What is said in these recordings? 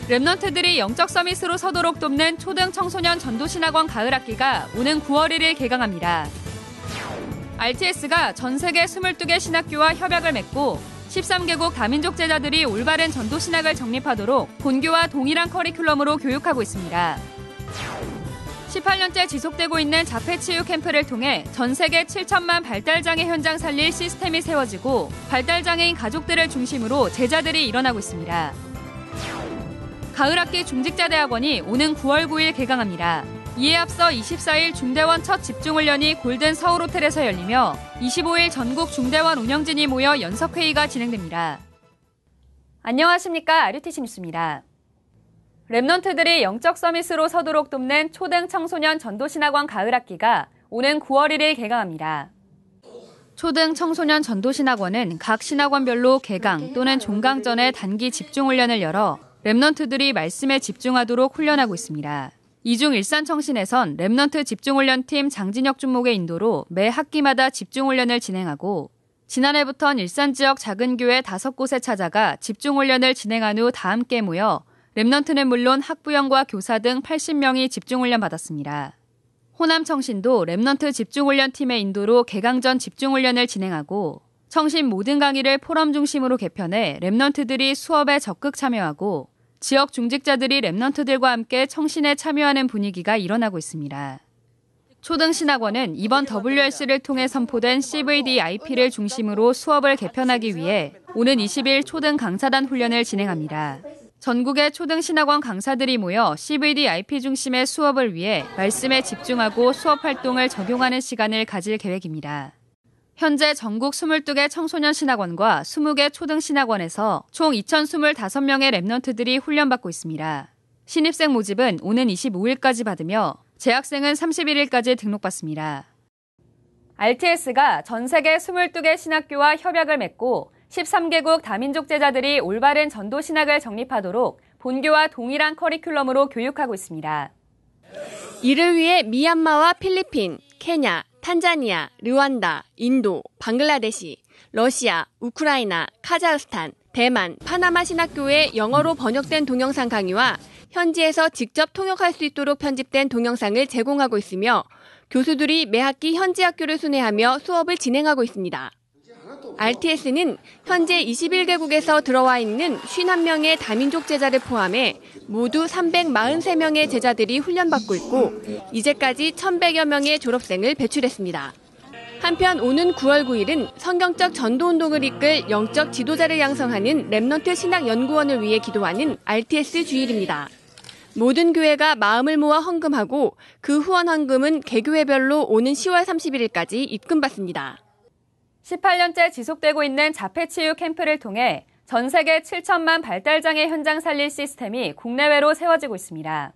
랩넌트들이 영적 서밋으로 서도록 돕는 초등 청소년 전도신학원 가을학기가 오는 9월 1일 개강합니다. RTS가 전 세계 22개 신학교와 협약을 맺고 13개국 다민족 제자들이 올바른 전도신학을 정립하도록 본교와 동일한 커리큘럼으로 교육하고 있습니다. 18년째 지속되고 있는 자폐치유 캠프를 통해 전 세계 7천만 발달장애 현장 살릴 시스템이 세워지고 발달장애인 가족들을 중심으로 제자들이 일어나고 있습니다. 가을학기 중직자대학원이 오는 9월 9일 개강합니다. 이에 앞서 24일 중대원 첫 집중훈련이 골든 서울호텔에서 열리며 25일 전국 중대원 운영진이 모여 연석회의가 진행됩니다. 안녕하십니까. RUTC 뉴스입니다. 랩넌트들이 영적 서밋으로 서도록 돕는 초등 청소년 전도신학원 가을학기가 오는 9월 1일 개강합니다. 초등 청소년 전도신학원은 각 신학원별로 개강 또는 종강 전에 단기 집중훈련을 열어 랩넌트들이 말씀에 집중하도록 훈련하고 있습니다. 이중 일산청신에선 랩넌트 집중훈련팀 장진혁 준목의 인도로 매 학기마다 집중훈련을 진행하고 지난해부턴 일산 지역 작은 교회 5곳에 찾아가 집중훈련을 진행한 후 다 함께 모여 랩넌트는 물론 학부형과 교사 등 80명이 집중훈련 받았습니다. 호남청신도 랩넌트 집중훈련팀의 인도로 개강 전 집중훈련을 진행하고 청신 모든 강의를 포럼 중심으로 개편해 랩넌트들이 수업에 적극 참여하고 지역 중직자들이 랩넌트들과 함께 청신에 참여하는 분위기가 일어나고 있습니다. 초등신학원은 이번 WS를 통해 선포된 CVD-IP를 중심으로 수업을 개편하기 위해 오는 20일 초등 강사단 훈련을 진행합니다. 전국의 초등신학원 강사들이 모여 CVD-IP 중심의 수업을 위해 말씀에 집중하고 수업 활동을 적용하는 시간을 가질 계획입니다. 현재 전국 22개 청소년 신학원과 20개 초등 신학원에서 총 2,025명의 랩넌트들이 훈련받고 있습니다. 신입생 모집은 오는 25일까지 받으며 재학생은 31일까지 등록받습니다. RTS가 전 세계 22개 신학교와 협약을 맺고 13개국 다민족 제자들이 올바른 전도 신학을 정립하도록 본교와 동일한 커리큘럼으로 교육하고 있습니다. 이를 위해 미얀마와 필리핀, 케냐, 탄자니아, 르완다, 인도, 방글라데시, 러시아, 우크라이나, 카자흐스탄, 대만, 파나마 신학교에 영어로 번역된 동영상 강의와 현지에서 직접 통역할 수 있도록 편집된 동영상을 제공하고 있으며 교수들이 매 학기 현지 학교를 순회하며 수업을 진행하고 있습니다. RTS는 현재 21개국에서 들어와 있는 51명의 다민족 제자를 포함해 모두 343명의 제자들이 훈련받고 있고 이제까지 1,100여 명의 졸업생을 배출했습니다. 한편 오는 9월 9일은 성경적 전도운동을 이끌 영적 지도자를 양성하는 랩넌트 신학연구원을 위해 기도하는 RTS 주일입니다. 모든 교회가 마음을 모아 헌금하고 그 후원 헌금은 개교회별로 오는 10월 31일까지 입금받습니다. 18년째 지속되고 있는 자폐치유 캠프를 통해 전 세계 7천만 발달장애 현장 살릴 시스템이 국내외로 세워지고 있습니다.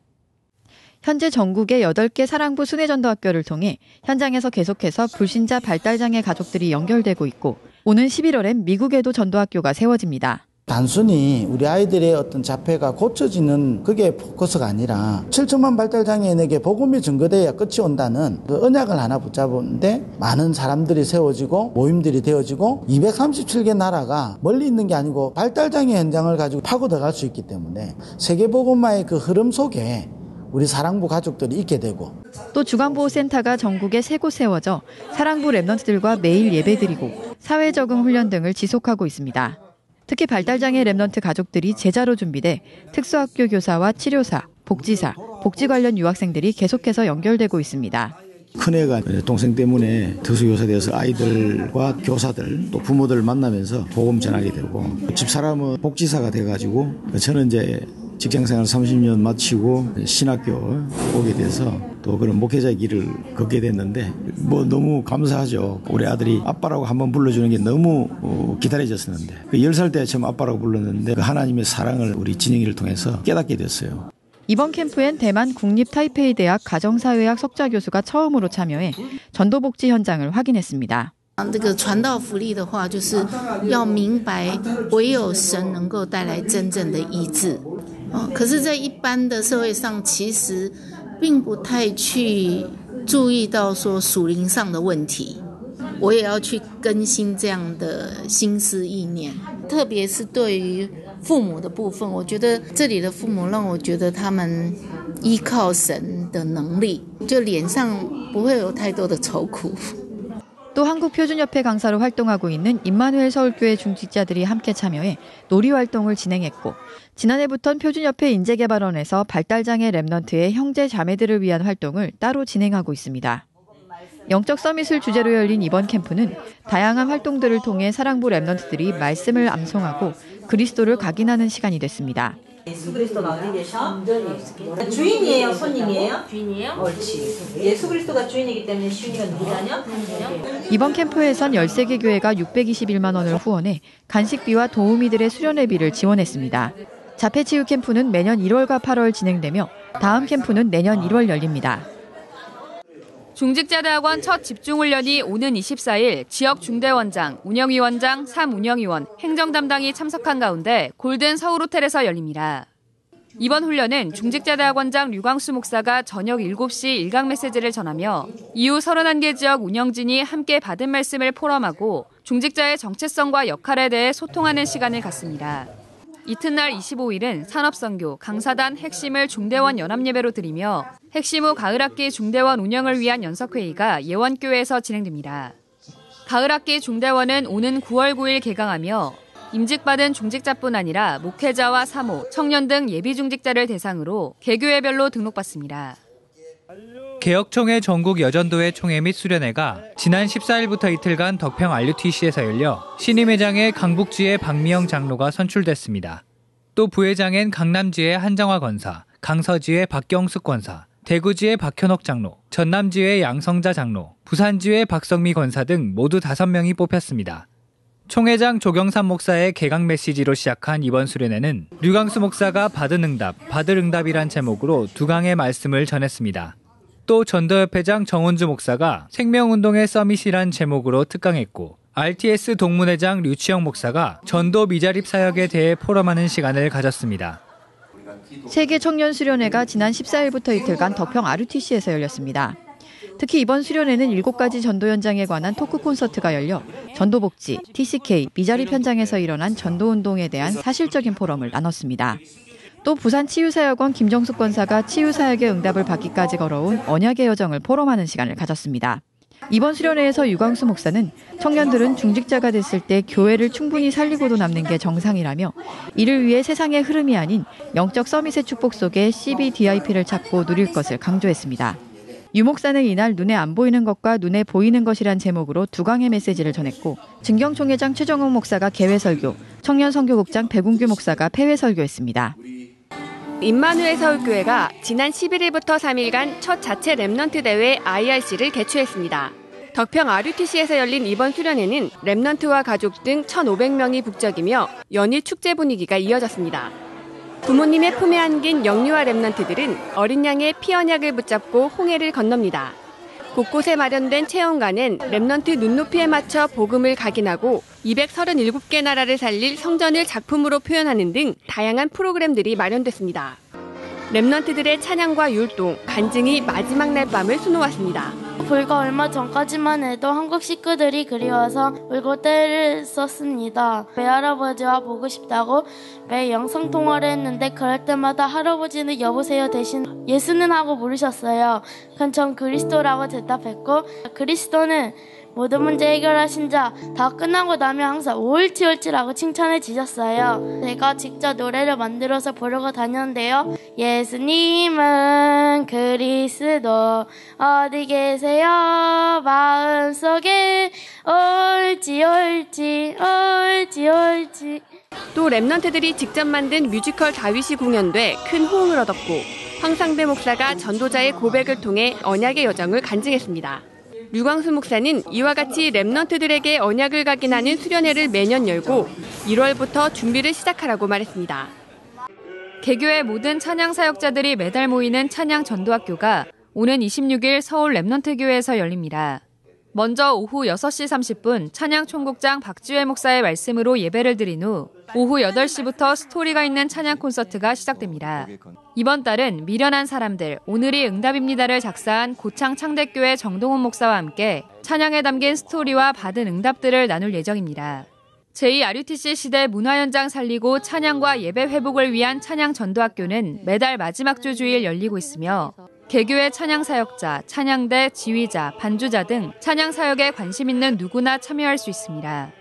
현재 전국의 8개 사랑부 순회전도학교를 통해 현장에서 계속해서 불신자 발달장애 가족들이 연결되고 있고 오는 11월엔 미국에도 전도학교가 세워집니다. 단순히 우리 아이들의 어떤 자폐가 고쳐지는 그게 포커스가 아니라 7천만 발달장애인에게 복음이 전거돼야 끝이 온다는 그 언약을 하나 붙잡았는데 많은 사람들이 세워지고 모임들이 되어지고 237개 나라가 멀리 있는 게 아니고 발달장애 현장을 가지고 파고 들어갈 수 있기 때문에 세계복음화의 그 흐름 속에 우리 사랑부 가족들이 있게 되고 또 주간보호센터가 전국에 3곳 세워져 사랑부 랩넌트들과 매일 예배드리고 사회적응 훈련 등을 지속하고 있습니다. 특히 발달장애 랩넌트 가족들이 제자로 준비돼 특수학교 교사와 치료사, 복지사, 복지 관련 유학생들이 계속해서 연결되고 있습니다. 큰애가 동생 때문에 특수교사 되어서 아이들과 교사들 또 부모들을 만나면서 복음 전하게 되고 집사람은 복지사가 돼가지고 저는 이제 직장생활 30년 마치고 신학교 오게 돼서 또 그런 목회자의 길을 걷게 됐는데 뭐 너무 감사하죠. 우리 아들이 아빠라고 한번 불러주는 게 너무 기다려졌었는데 10살 때 처음 아빠라고 불렀는데 그 하나님의 사랑을 우리 진영이를 통해서 깨닫게 됐어요. 이번 캠프엔 대만 국립타이페이대학 가정사회학 석좌 교수가 처음으로 참여해 전도복지 현장을 확인했습니다. 这个传道福利的话，就是要明白唯有神能够带来真正的医治。可是，在一般的社会上，其实并不太去注意到说属灵上的问题。我也要去更新这样的心思意念，特别是对于父母的部分，我觉得这里的父母让我觉得他们依靠神的能力，就脸上不会有太多的愁苦。 또 한국표준협회 강사로 활동하고 있는 임마누엘 서울교회 중직자들이 함께 참여해 놀이 활동을 진행했고 지난해부터는 표준협회 인재개발원에서 발달장애 랩넌트의 형제 자매들을 위한 활동을 따로 진행하고 있습니다. 영적 서밋을 주제로 열린 이번 캠프는 다양한 활동들을 통해 사랑부 랩넌트들이 말씀을 암송하고 그리스도를 각인하는 시간이 됐습니다. 예수 그리스도가 어디 계셔? 주인이에요, 손님이에요? 주인이에요? 옳지. 예수 그리스도가 주인이기 때문에 시윤이가 누구냐요? 이번 캠프에선 13개 교회가 621만 원을 후원해 간식비와 도우미들의 수련회비를 지원했습니다. 자폐치유 캠프는 매년 1월과 8월 진행되며 다음 캠프는 내년 1월 열립니다. 중직자대학원 첫 집중훈련이 오는 24일 지역 중대원장, 운영위원장, 3운영위원, 행정담당이 참석한 가운데 골든 서울호텔에서 열립니다. 이번 훈련은 중직자대학원장 류광수 목사가 저녁 7시 일강 메시지를 전하며 이후 31개 지역 운영진이 함께 받은 말씀을 포럼하고 중직자의 정체성과 역할에 대해 소통하는 시간을 갖습니다. 이튿날 25일은 산업선교, 강사단 핵심을 중대원 연합예배로 드리며 핵심 후 가을학기 중대원 운영을 위한 연석회의가 예원교회에서 진행됩니다. 가을학기 중대원은 오는 9월 9일 개강하며 임직받은 중직자뿐 아니라 목회자와 사모, 청년 등 예비 중직자를 대상으로 개교회별로 등록받습니다. 개혁총회 전국 여전도회 총회 및 수련회가 지난 14일부터 이틀간 덕평 RUTC에서 열려 신임회장의 강북지의 박미영 장로가 선출됐습니다. 또 부회장엔 강남지의 한정화 권사, 강서지의 박경숙 권사, 대구지의 박현옥 장로, 전남지의 양성자 장로, 부산지의 박성미 권사 등 모두 5명이 뽑혔습니다. 총회장 조경삼 목사의 개강 메시지로 시작한 이번 수련회는 류광수 목사가 받은 응답, 받을 응답이란 제목으로 2강의 말씀을 전했습니다. 또 전도협회장 정은주 목사가 생명운동의 서밋이란 제목으로 특강했고 RTS 동문회장 류치영 목사가 전도 미자립 사역에 대해 포럼하는 시간을 가졌습니다. 세계 청년 수련회가 지난 14일부터 이틀간 덕평 RUTC에서 열렸습니다. 특히 이번 수련회는 7가지 전도 현장에 관한 토크 콘서트가 열려 전도복지, TCK, 미자립 현장에서 일어난 전도운동에 대한 사실적인 포럼을 나눴습니다. 또 부산 치유사역원 김정숙 권사가 치유사역의 응답을 받기까지 걸어온 언약의 여정을 포럼하는 시간을 가졌습니다. 이번 수련회에서 유광수 목사는 청년들은 중직자가 됐을 때 교회를 충분히 살리고도 남는 게 정상이라며 이를 위해 세상의 흐름이 아닌 영적 서밋의 축복 속에 CBDIP를 찾고 누릴 것을 강조했습니다. 유 목사는 이날 눈에 안 보이는 것과 눈에 보이는 것이란 제목으로 2강의 메시지를 전했고 증경총회장 최정욱 목사가 개회설교, 청년선교국장 백운규 목사가 폐회설교했습니다. 임마누엘 서울교회가 지난 11일부터 3일간 첫 자체 랩넌트 대회 IRC를 개최했습니다. 덕평 RUTC에서 열린 이번 수련회는 랩넌트와 가족 등 1,500명이 북적이며 연일 축제 분위기가 이어졌습니다. 부모님의 품에 안긴 영유아 랩넌트들은 어린 양의 피 언약을 붙잡고 홍해를 건넙니다. 곳곳에 마련된 체험관엔 랩넌트 눈높이에 맞춰 복음을 각인하고 237개 나라를 살릴 성전을 작품으로 표현하는 등 다양한 프로그램들이 마련됐습니다. 랩넌트들의 찬양과 율동, 간증이 마지막 날 밤을 수놓았습니다. 불과 얼마 전까지만 해도 한국 식구들이 그리워서 울고 떼를 썼습니다. 외할아버지와 보고 싶다고 매일 영상통화를 했는데 그럴 때마다 할아버지는 여보세요 대신 예수는 하고 물으셨어요. 그럼 전 그리스도라고 대답했고 그리스도는 모든 문제 해결하신 자 다 끝나고 나면 항상 옳지라고 칭찬해 주셨어요. 제가 직접 노래를 만들어서 부르고 다녔는데요. 예수님은 그리스도 어디 계세요 마음속에 옳지 또 랩넌트들이 직접 만든 뮤지컬 다윗이 공연돼 큰 호응을 얻었고 황상배 목사가 전도자의 고백을 통해 언약의 여정을 간증했습니다. 류광수 목사는 이와 같이 랩넌트들에게 언약을 각인하는 수련회를 매년 열고 1월부터 준비를 시작하라고 말했습니다. 개교의 모든 찬양 사역자들이 매달 모이는 찬양 전도학교가 오는 26일 서울 랩넌트 교회에서 열립니다. 먼저 오후 6시 30분 찬양 총국장 박지회 목사의 말씀으로 예배를 드린 후 오후 8시부터 스토리가 있는 찬양 콘서트가 시작됩니다. 이번 달은 미련한 사람들, 오늘이 응답입니다를 작사한 고창 창대교회 정동훈 목사와 함께 찬양에 담긴 스토리와 받은 응답들을 나눌 예정입니다. 제2RUTC 시대 문화 현장 살리고 찬양과 예배 회복을 위한 찬양 전도학교는 매달 마지막 주 주일 열리고 있으며 개교의 찬양 사역자, 찬양대, 지휘자, 반주자 등 찬양 사역에 관심 있는 누구나 참여할 수 있습니다.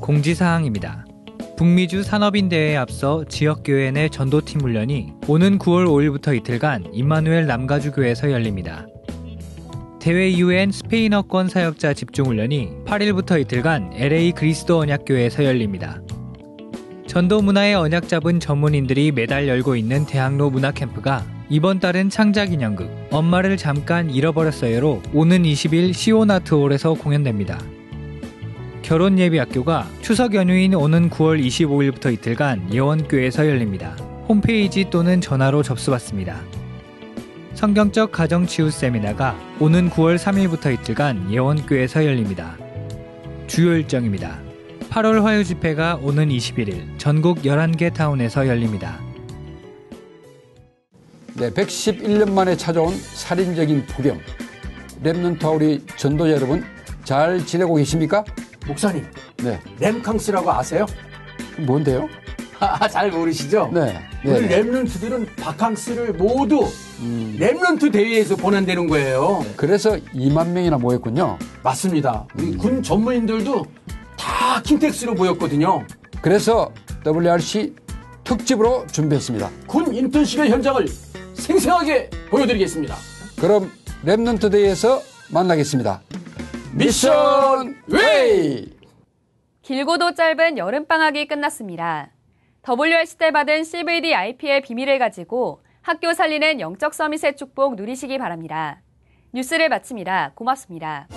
공지사항입니다. 북미주 산업인대회에 앞서 지역교회 내 전도팀 훈련이 오는 9월 5일부터 이틀간 임마누엘 남가주교회에서 열립니다. 대회 이후엔 스페인어권 사역자 집중훈련이 8일부터 이틀간 LA 그리스도 언약교회에서 열립니다. 전도 문화의 언약 잡은 전문인들이 매달 열고 있는 대학로 문화캠프가 이번 달은 창작인형극 엄마를 잠깐 잃어버렸어요로 오는 20일 시오나트홀에서 공연됩니다. 결혼예비학교가 추석 연휴인 오는 9월 25일부터 이틀간 예원교회에서 열립니다. 홈페이지 또는 전화로 접수받습니다. 성경적 가정치유 세미나가 오는 9월 3일부터 이틀간 예원교회에서 열립니다. 주요 일정입니다. 8월 화요집회가 오는 21일 전국 11개 타운에서 열립니다. 네, 111년 만에 찾아온 살인적인 폭염. 렘넌트 우리 전도자 여러분 잘 지내고 계십니까? 목사님, 네. 렘캉스라고 아세요? 뭔데요? 잘 모르시죠? 네. 우리 렘넌트들은 바캉스를 모두 렘넌트 대회에서 보낸다는 거예요. 그래서 2만 명이나 모였군요. 맞습니다. 우리 군 전문인들도 다 킨텍스로 모였거든요. 그래서 WRC 특집으로 준비했습니다. 군 인턴십의 현장을 생생하게 보여드리겠습니다. 그럼 렘넌트 대회에서 만나겠습니다. 미션 웨이! 길고도 짧은 여름방학이 끝났습니다. WRC 때 받은 CVD IP의 비밀을 가지고 학교 살리는 영적 서밋의 축복 누리시기 바랍니다. 뉴스를 마칩니다. 고맙습니다.